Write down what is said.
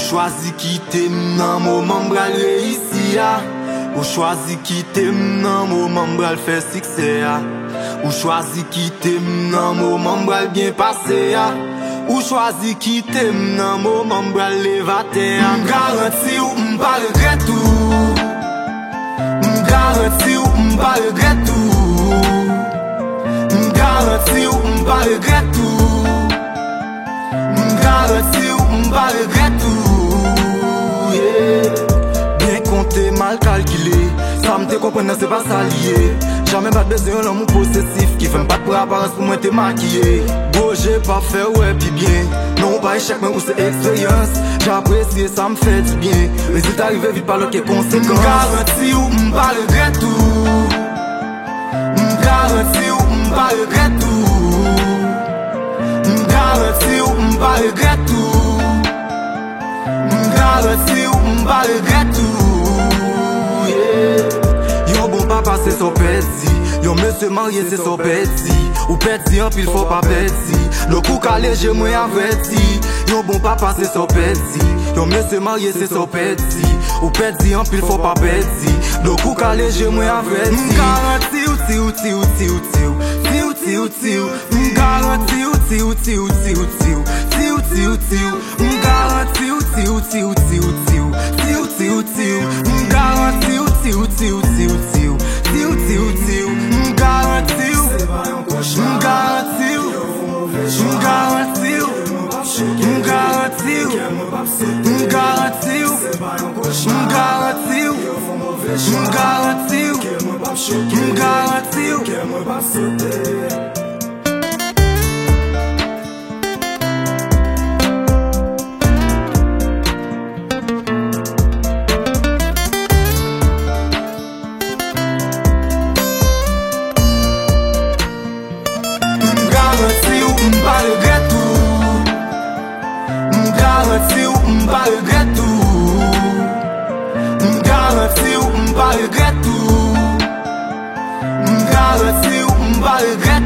choisi quitter nan moment bral réussi ya. Ou choisi quitter nan moment bral faire succès ya. Ou choisi quitter nan moment bral bien passé ya. Ou choisi quitter nan moment bral levater ya. M'garanti ou m'pa regret tout. M'garanti ou m'pa regret tout. M'garanti ou m'pa regret tout. M'garanti ou m'pa regret tout, yeah. Bien compté, mal calculé. Ça me te comprendre, c'est pas ça lié. Jamais pas besoin d'un homme possessif qui fait pas de apparence pour moi te maquiller. Beau, j'ai pas fait ouais puis bien. Non pas échec mais où c'est expérience. J'apprécie ça me fait du bien. Résultat arrivé vite par le qui conséquence. M'garanti ou m'pa regret tout. M'garanti ou m'pa regret tout. M'garanti ou m'pa regret tout. M'garanti ou m'pa regret tout, yeah. Yon bon papa c'est son petit. Yon monsieur marié c'est son petit. Ou petit en pile faut pas petit. Le coup calé j'ai moins averti. Yon bon papa c'est son petit. Yon monsieur marié c'est son petit. Ou petit en pile faut pas petit. Le coup calé j'ai moins averti. M'garanti ou ti ou ti ou ti ou ti ou ti ou ti ou ti ou. M'garanti ou ti ou ti ou ti ou ti ou ti ou ti ou ti ou. M'garanti ou ti ou ti ou ti ou ti ou ti ou ti ou ti ou. M'garanti ou ti ou ti ou ti ou ti ou ti ou ti ou ti ou. M'garanti ou m'garanti ou m'garanti ou m'garanti ou m'garanti ou m'garanti ou m'garanti ou m'garanti ou. M'pa regret tout. M'garanti ou m'pa regret tout. M'garanti ou m'pa regret tout. M'garanti ou m'pa regret